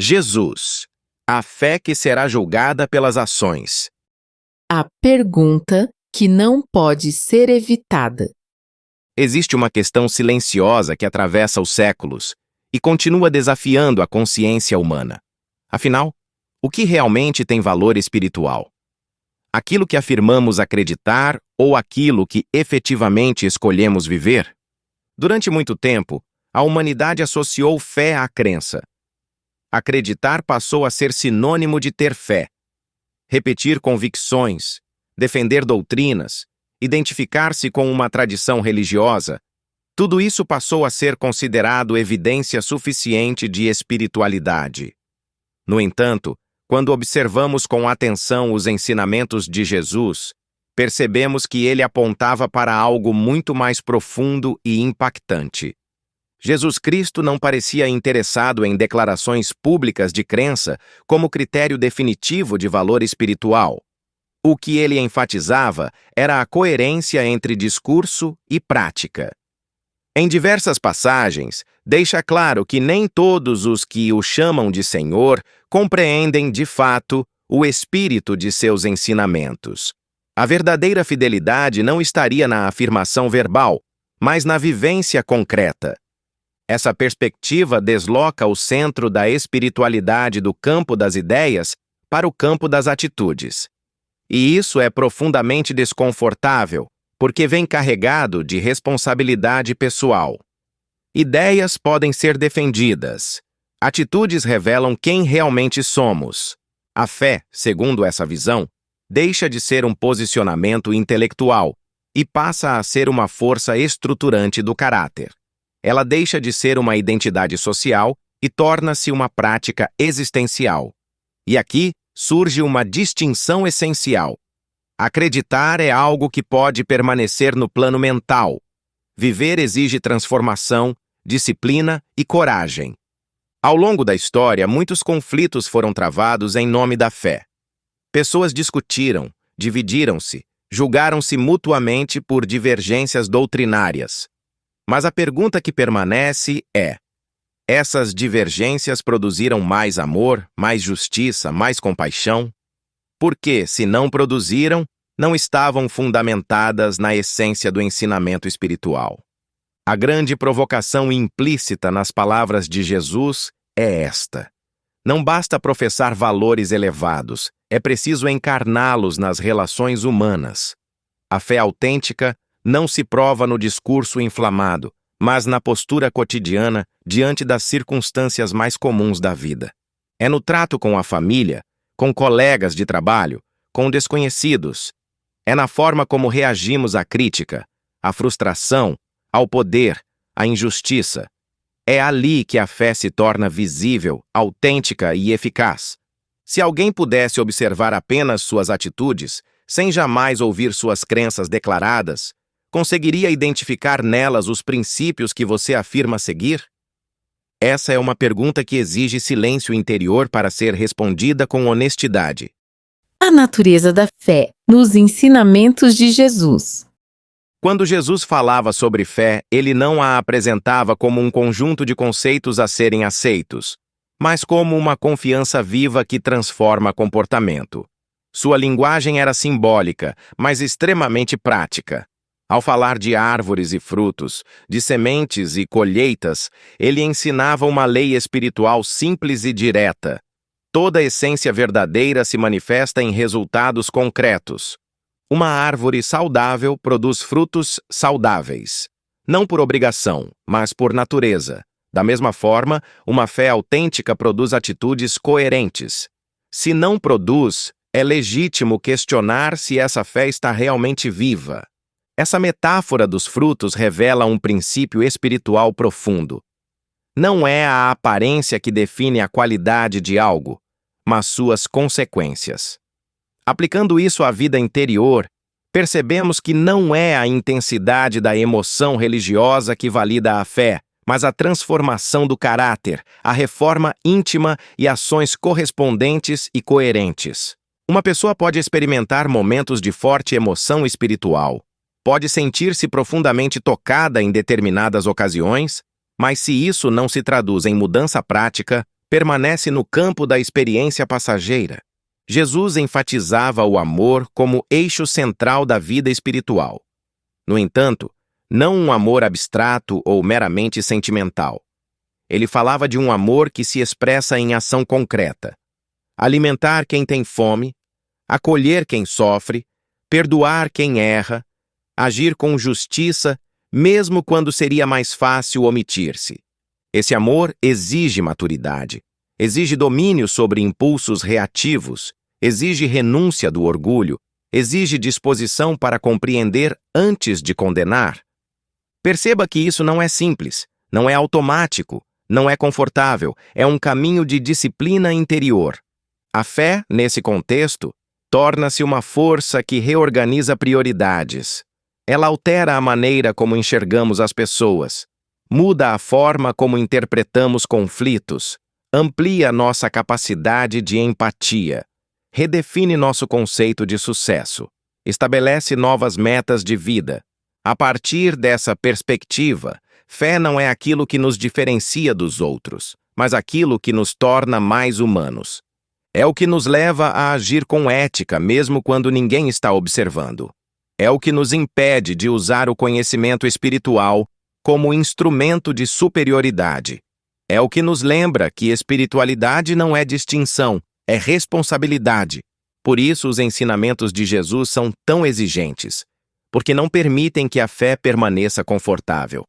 Jesus, a fé que será julgada pelas ações. A pergunta que não pode ser evitada. Existe uma questão silenciosa que atravessa os séculos e continua desafiando a consciência humana. Afinal, o que realmente tem valor espiritual? Aquilo que afirmamos acreditar ou aquilo que efetivamente escolhemos viver? Durante muito tempo, a humanidade associou fé à crença. Acreditar passou a ser sinônimo de ter fé. Repetir convicções, defender doutrinas, identificar-se com uma tradição religiosa, tudo isso passou a ser considerado evidência suficiente de espiritualidade. No entanto, quando observamos com atenção os ensinamentos de Jesus, percebemos que ele apontava para algo muito mais profundo e impactante. Jesus Cristo não parecia interessado em declarações públicas de crença como critério definitivo de valor espiritual. O que ele enfatizava era a coerência entre discurso e prática. Em diversas passagens, deixa claro que nem todos os que o chamam de Senhor compreendem, de fato, o espírito de seus ensinamentos. A verdadeira fidelidade não estaria na afirmação verbal, mas na vivência concreta. Essa perspectiva desloca o centro da espiritualidade do campo das ideias para o campo das atitudes. E isso é profundamente desconfortável, porque vem carregado de responsabilidade pessoal. Ideias podem ser defendidas. Atitudes revelam quem realmente somos. A fé, segundo essa visão, deixa de ser um posicionamento intelectual e passa a ser uma força estruturante do caráter. Ela deixa de ser uma identidade social e torna-se uma prática existencial. E aqui surge uma distinção essencial. Acreditar é algo que pode permanecer no plano mental. Viver exige transformação, disciplina e coragem. Ao longo da história, muitos conflitos foram travados em nome da fé. Pessoas discutiram, dividiram-se, julgaram-se mutuamente por divergências doutrinárias. Mas a pergunta que permanece é: essas divergências produziram mais amor, mais justiça, mais compaixão? Porque, se não produziram, não estavam fundamentadas na essência do ensinamento espiritual. A grande provocação implícita nas palavras de Jesus é esta: não basta professar valores elevados, é preciso encarná-los nas relações humanas. A fé autêntica não se prova no discurso inflamado, mas na postura cotidiana diante das circunstâncias mais comuns da vida. É no trato com a família, com colegas de trabalho, com desconhecidos. É na forma como reagimos à crítica, à frustração, ao poder, à injustiça. É ali que a fé se torna visível, autêntica e eficaz. Se alguém pudesse observar apenas suas atitudes, sem jamais ouvir suas crenças declaradas, conseguiria identificar nelas os princípios que você afirma seguir? Essa é uma pergunta que exige silêncio interior para ser respondida com honestidade. A natureza da fé nos ensinamentos de Jesus. Quando Jesus falava sobre fé, ele não a apresentava como um conjunto de conceitos a serem aceitos, mas como uma confiança viva que transforma comportamento. Sua linguagem era simbólica, mas extremamente prática. Ao falar de árvores e frutos, de sementes e colheitas, ele ensinava uma lei espiritual simples e direta. Toda a essência verdadeira se manifesta em resultados concretos. Uma árvore saudável produz frutos saudáveis, não por obrigação, mas por natureza. Da mesma forma, uma fé autêntica produz atitudes coerentes. Se não produz, é legítimo questionar se essa fé está realmente viva. Essa metáfora dos frutos revela um princípio espiritual profundo. Não é a aparência que define a qualidade de algo, mas suas consequências. Aplicando isso à vida interior, percebemos que não é a intensidade da emoção religiosa que valida a fé, mas a transformação do caráter, a reforma íntima e ações correspondentes e coerentes. Uma pessoa pode experimentar momentos de forte emoção espiritual, pode sentir-se profundamente tocada em determinadas ocasiões, mas se isso não se traduz em mudança prática, permanece no campo da experiência passageira. Jesus enfatizava o amor como eixo central da vida espiritual. No entanto, não um amor abstrato ou meramente sentimental. Ele falava de um amor que se expressa em ação concreta. Alimentar quem tem fome, acolher quem sofre, perdoar quem erra, agir com justiça, mesmo quando seria mais fácil omitir-se. Esse amor exige maturidade, exige domínio sobre impulsos reativos, exige renúncia do orgulho, exige disposição para compreender antes de condenar. Perceba que isso não é simples, não é automático, não é confortável, é um caminho de disciplina interior. A fé, nesse contexto, torna-se uma força que reorganiza prioridades. Ela altera a maneira como enxergamos as pessoas, muda a forma como interpretamos conflitos, amplia nossa capacidade de empatia, redefine nosso conceito de sucesso, estabelece novas metas de vida. A partir dessa perspectiva, fé não é aquilo que nos diferencia dos outros, mas aquilo que nos torna mais humanos. É o que nos leva a agir com ética, mesmo quando ninguém está observando. É o que nos impede de usar o conhecimento espiritual como instrumento de superioridade. É o que nos lembra que espiritualidade não é distinção, é responsabilidade. Por isso, os ensinamentos de Jesus são tão exigentes, porque não permitem que a fé permaneça confortável.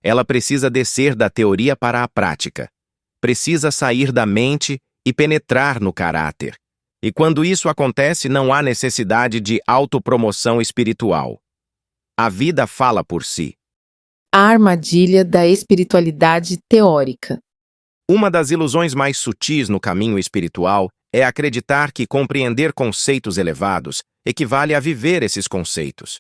Ela precisa descer da teoria para a prática. Precisa sair da mente e penetrar no caráter. E quando isso acontece, não há necessidade de autopromoção espiritual. A vida fala por si. A armadilha da espiritualidade teórica. Uma das ilusões mais sutis no caminho espiritual é acreditar que compreender conceitos elevados equivale a viver esses conceitos.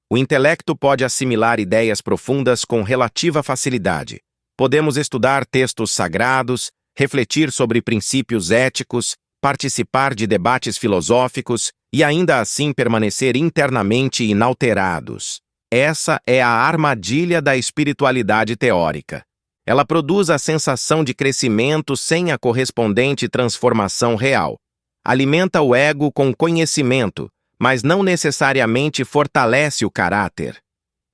O intelecto pode assimilar ideias profundas com relativa facilidade. Podemos estudar textos sagrados, refletir sobre princípios éticos, participar de debates filosóficos e ainda assim permanecer internamente inalterados. Essa é a armadilha da espiritualidade teórica. Ela produz a sensação de crescimento sem a correspondente transformação real. Alimenta o ego com conhecimento, mas não necessariamente fortalece o caráter.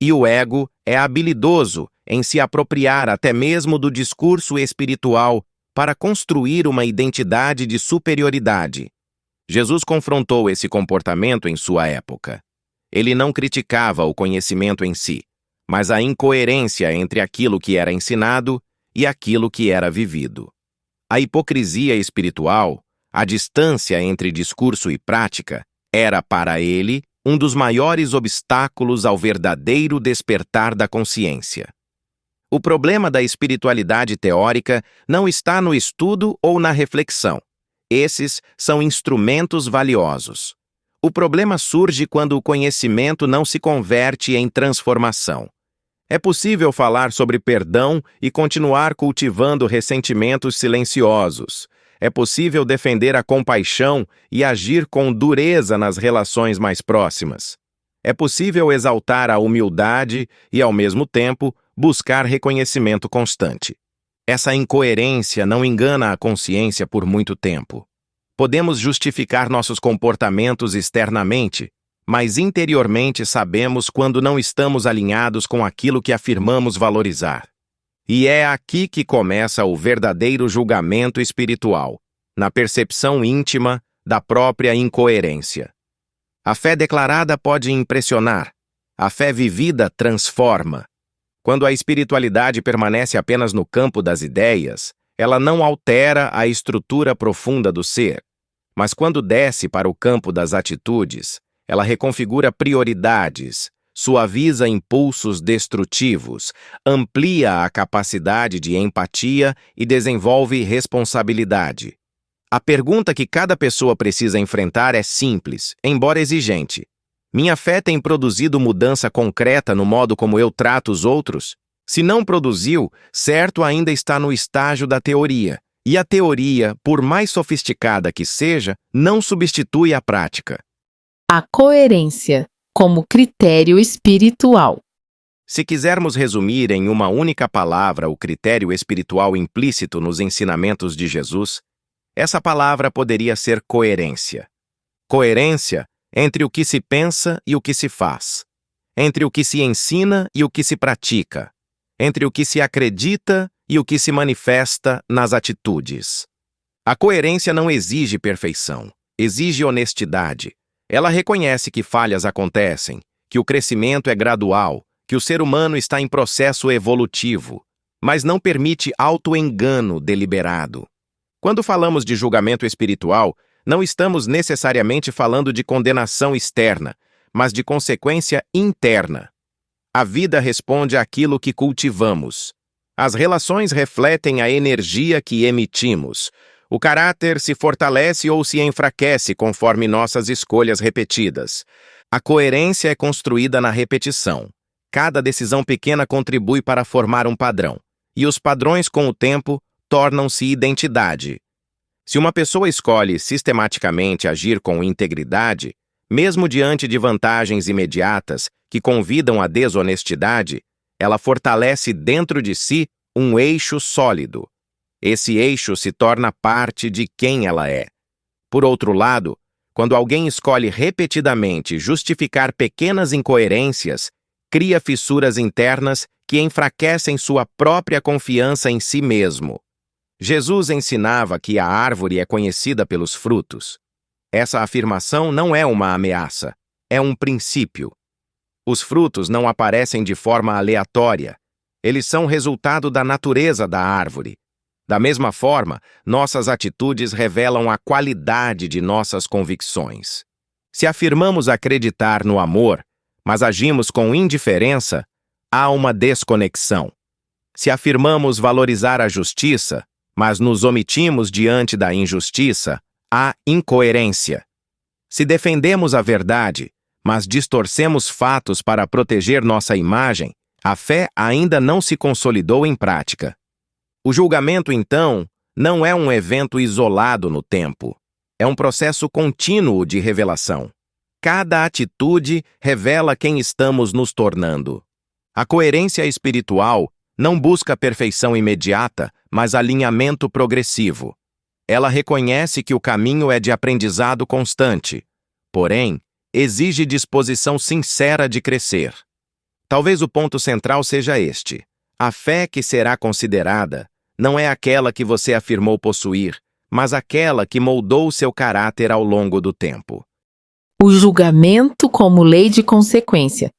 E o ego é habilidoso em se apropriar até mesmo do discurso espiritual para construir uma identidade de superioridade. Jesus confrontou esse comportamento em sua época. Ele não criticava o conhecimento em si, mas a incoerência entre aquilo que era ensinado e aquilo que era vivido. A hipocrisia espiritual, a distância entre discurso e prática, era para ele um dos maiores obstáculos ao verdadeiro despertar da consciência. O problema da espiritualidade teórica não está no estudo ou na reflexão. Esses são instrumentos valiosos. O problema surge quando o conhecimento não se converte em transformação. É possível falar sobre perdão e continuar cultivando ressentimentos silenciosos. É possível defender a compaixão e agir com dureza nas relações mais próximas. É possível exaltar a humildade e, ao mesmo tempo, buscar reconhecimento constante. Essa incoerência não engana a consciência por muito tempo. Podemos justificar nossos comportamentos externamente, mas interiormente sabemos quando não estamos alinhados com aquilo que afirmamos valorizar. E é aqui que começa o verdadeiro julgamento espiritual, na percepção íntima da própria incoerência. A fé declarada pode impressionar, a fé vivida transforma. Quando a espiritualidade permanece apenas no campo das ideias, ela não altera a estrutura profunda do ser. Mas quando desce para o campo das atitudes, ela reconfigura prioridades, suaviza impulsos destrutivos, amplia a capacidade de empatia e desenvolve responsabilidade. A pergunta que cada pessoa precisa enfrentar é simples, embora exigente. Minha fé tem produzido mudança concreta no modo como eu trato os outros? Se não produziu, certo ainda está no estágio da teoria. E a teoria, por mais sofisticada que seja, não substitui a prática. A coerência como critério espiritual. Se quisermos resumir em uma única palavra o critério espiritual implícito nos ensinamentos de Jesus, essa palavra poderia ser coerência. Coerência entre o que se pensa e o que se faz, entre o que se ensina e o que se pratica, entre o que se acredita e o que se manifesta nas atitudes. A coerência não exige perfeição, exige honestidade. Ela reconhece que falhas acontecem, que o crescimento é gradual, que o ser humano está em processo evolutivo, mas não permite auto-engano deliberado. Quando falamos de julgamento espiritual, não estamos necessariamente falando de condenação externa, mas de consequência interna. A vida responde àquilo que cultivamos. As relações refletem a energia que emitimos. O caráter se fortalece ou se enfraquece conforme nossas escolhas repetidas. A coerência é construída na repetição. Cada decisão pequena contribui para formar um padrão, e os padrões, com o tempo, tornam-se identidade. Se uma pessoa escolhe sistematicamente agir com integridade, mesmo diante de vantagens imediatas que convidam à desonestidade, ela fortalece dentro de si um eixo sólido. Esse eixo se torna parte de quem ela é. Por outro lado, quando alguém escolhe repetidamente justificar pequenas incoerências, cria fissuras internas que enfraquecem sua própria confiança em si mesmo. Jesus ensinava que a árvore é conhecida pelos frutos. Essa afirmação não é uma ameaça, é um princípio. Os frutos não aparecem de forma aleatória. Eles são resultado da natureza da árvore. Da mesma forma, nossas atitudes revelam a qualidade de nossas convicções. Se afirmamos acreditar no amor, mas agimos com indiferença, há uma desconexão. Se afirmamos valorizar a justiça, mas nos omitimos diante da injustiça, há incoerência. Se defendemos a verdade, mas distorcemos fatos para proteger nossa imagem, a fé ainda não se consolidou em prática. O julgamento, então, não é um evento isolado no tempo. É um processo contínuo de revelação. Cada atitude revela quem estamos nos tornando. A coerência espiritual não busca perfeição imediata, mas alinhamento progressivo. Ela reconhece que o caminho é de aprendizado constante, porém, exige disposição sincera de crescer. Talvez o ponto central seja este: a fé que será considerada não é aquela que você afirmou possuir, mas aquela que moldou seu caráter ao longo do tempo. O julgamento como lei de consequência.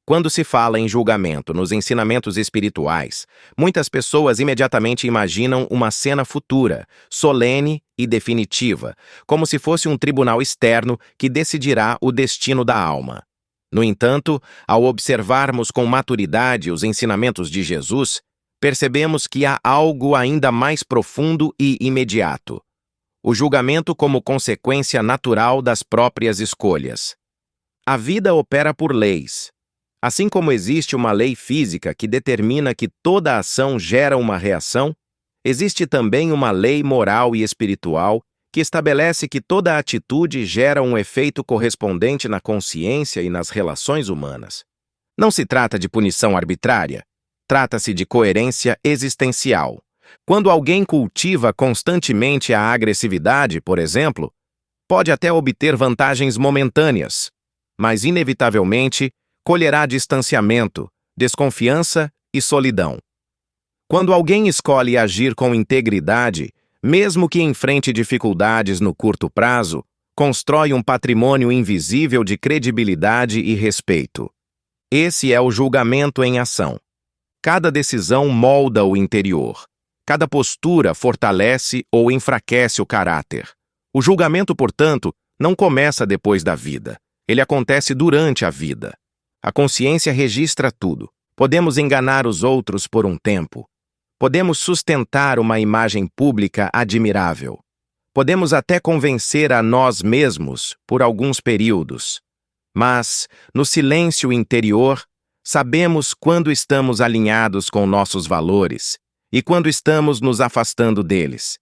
Quando se fala em julgamento nos ensinamentos espirituais, muitas pessoas imediatamente imaginam uma cena futura, solene e definitiva, como se fosse um tribunal externo que decidirá o destino da alma. No entanto, ao observarmos com maturidade os ensinamentos de Jesus, percebemos que há algo ainda mais profundo e imediato: o julgamento como consequência natural das próprias escolhas. A vida opera por leis. Assim como existe uma lei física que determina que toda ação gera uma reação, existe também uma lei moral e espiritual que estabelece que toda atitude gera um efeito correspondente na consciência e nas relações humanas. Não se trata de punição arbitrária, trata-se de coerência existencial. Quando alguém cultiva constantemente a agressividade, por exemplo, pode até obter vantagens momentâneas, mas inevitavelmente colherá distanciamento, desconfiança e solidão. Quando alguém escolhe agir com integridade, mesmo que enfrente dificuldades no curto prazo, constrói um patrimônio invisível de credibilidade e respeito. Esse é o julgamento em ação. Cada decisão molda o interior. Cada postura fortalece ou enfraquece o caráter. O julgamento, portanto, não começa depois da vida. Ele acontece durante a vida. A consciência registra tudo. Podemos enganar os outros por um tempo. Podemos sustentar uma imagem pública admirável. Podemos até convencer a nós mesmos por alguns períodos. Mas, no silêncio interior, sabemos quando estamos alinhados com nossos valores e quando estamos nos afastando deles.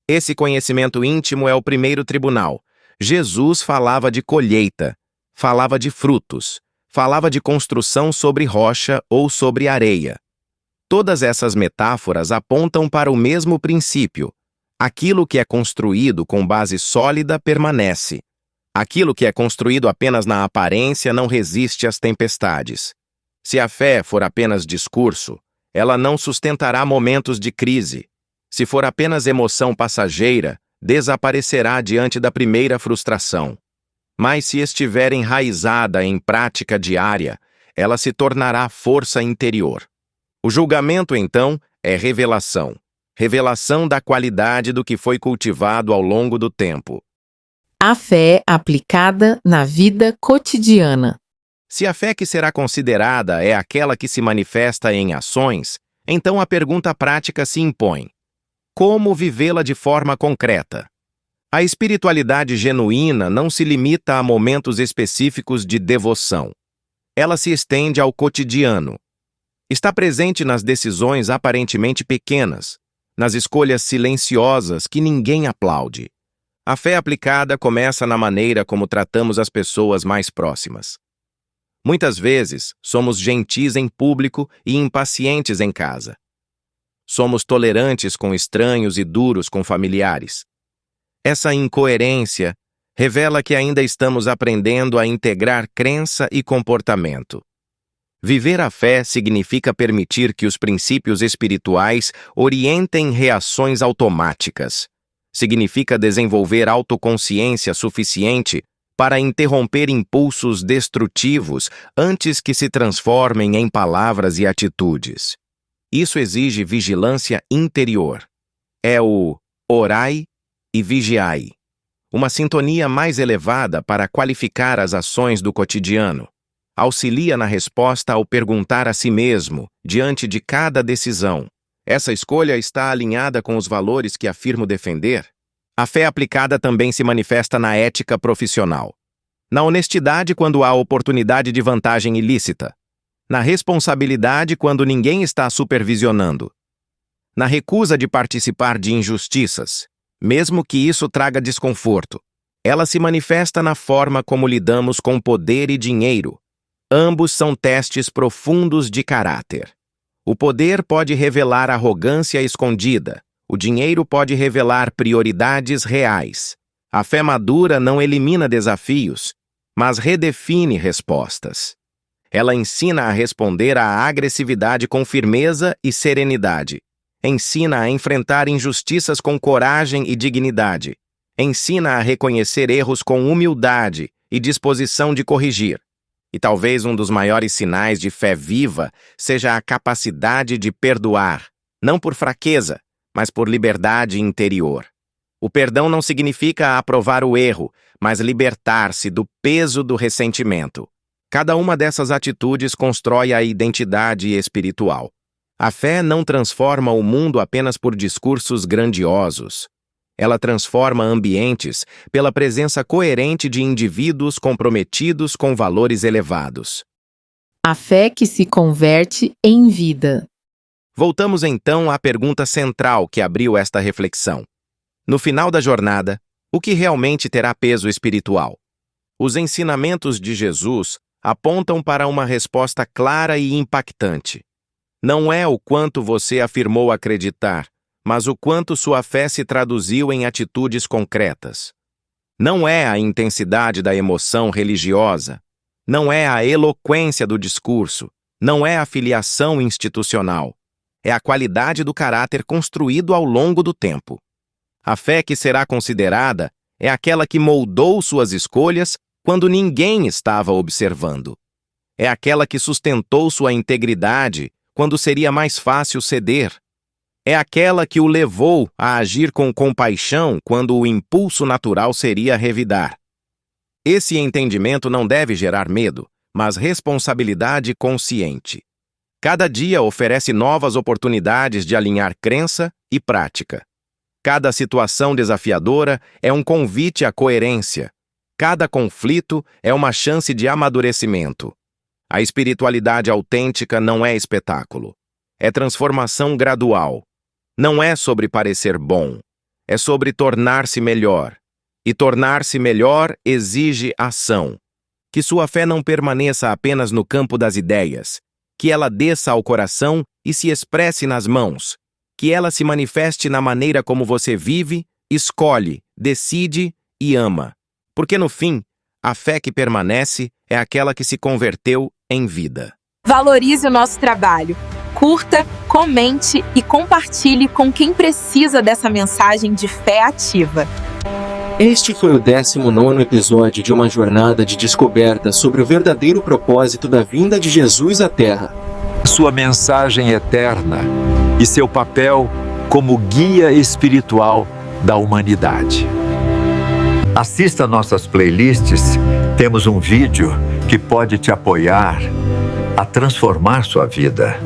Esse conhecimento íntimo é o primeiro tribunal. Jesus falava de colheita, falava de frutos, falava de construção sobre rocha ou sobre areia. Todas essas metáforas apontam para o mesmo princípio. Aquilo que é construído com base sólida permanece. Aquilo que é construído apenas na aparência não resiste às tempestades. Se a fé for apenas discurso, ela não sustentará momentos de crise. Se for apenas emoção passageira, desaparecerá diante da primeira frustração. Mas se estiver enraizada em prática diária, ela se tornará força interior. O julgamento, então, é revelação. Revelação da qualidade do que foi cultivado ao longo do tempo. A fé aplicada na vida cotidiana. Se a fé que será considerada é aquela que se manifesta em ações, então a pergunta prática se impõe: como vivê-la de forma concreta? A espiritualidade genuína não se limita a momentos específicos de devoção. Ela se estende ao cotidiano. Está presente nas decisões aparentemente pequenas, nas escolhas silenciosas que ninguém aplaude. A fé aplicada começa na maneira como tratamos as pessoas mais próximas. Muitas vezes, somos gentis em público e impacientes em casa. Somos tolerantes com estranhos e duros com familiares. Essa incoerência revela que ainda estamos aprendendo a integrar crença e comportamento. Viver a fé significa permitir que os princípios espirituais orientem reações automáticas. Significa desenvolver autoconsciência suficiente para interromper impulsos destrutivos antes que se transformem em palavras e atitudes. Isso exige vigilância interior. É o orai e vigiai, uma sintonia mais elevada para qualificar as ações do cotidiano. Auxilia na resposta ao perguntar a si mesmo, diante de cada decisão: essa escolha está alinhada com os valores que afirmo defender? A fé aplicada também se manifesta na ética profissional. Na honestidade quando há oportunidade de vantagem ilícita. Na responsabilidade quando ninguém está supervisionando. Na recusa de participar de injustiças, mesmo que isso traga desconforto. Ela se manifesta na forma como lidamos com poder e dinheiro. Ambos são testes profundos de caráter. O poder pode revelar arrogância escondida. O dinheiro pode revelar prioridades reais. A fé madura não elimina desafios, mas redefine respostas. Ela ensina a responder à agressividade com firmeza e serenidade. Ensina a enfrentar injustiças com coragem e dignidade. Ensina a reconhecer erros com humildade e disposição de corrigir. E talvez um dos maiores sinais de fé viva seja a capacidade de perdoar, não por fraqueza, mas por liberdade interior. O perdão não significa aprovar o erro, mas libertar-se do peso do ressentimento. Cada uma dessas atitudes constrói a identidade espiritual. A fé não transforma o mundo apenas por discursos grandiosos. Ela transforma ambientes pela presença coerente de indivíduos comprometidos com valores elevados. A fé que se converte em vida. Voltamos então à pergunta central que abriu esta reflexão. No final da jornada, o que realmente terá peso espiritual? Os ensinamentos de Jesus apontam para uma resposta clara e impactante. Não é o quanto você afirmou acreditar, mas o quanto sua fé se traduziu em atitudes concretas. Não é a intensidade da emoção religiosa, não é a eloquência do discurso, não é a filiação institucional. É a qualidade do caráter construído ao longo do tempo. A fé que será considerada é aquela que moldou suas escolhas quando ninguém estava observando. É aquela que sustentou sua integridade quando seria mais fácil ceder. É aquela que o levou a agir com compaixão quando o impulso natural seria revidar. Esse entendimento não deve gerar medo, mas responsabilidade consciente. Cada dia oferece novas oportunidades de alinhar crença e prática. Cada situação desafiadora é um convite à coerência. Cada conflito é uma chance de amadurecimento. A espiritualidade autêntica não é espetáculo. É transformação gradual. Não é sobre parecer bom. É sobre tornar-se melhor. E tornar-se melhor exige ação. Que sua fé não permaneça apenas no campo das ideias, que ela desça ao coração e se expresse nas mãos, que ela se manifeste na maneira como você vive, escolhe, decide e ama. Porque no fim, a fé que permanece é aquela que se converteu em vida. Valorize o nosso trabalho. Curta, comente e compartilhe com quem precisa dessa mensagem de fé ativa. Este foi o 19º episódio de uma jornada de descoberta sobre o verdadeiro propósito da vinda de Jesus à Terra. Sua mensagem eterna e seu papel como guia espiritual da humanidade. Assista nossas playlists, temos um vídeo que pode te apoiar a transformar sua vida.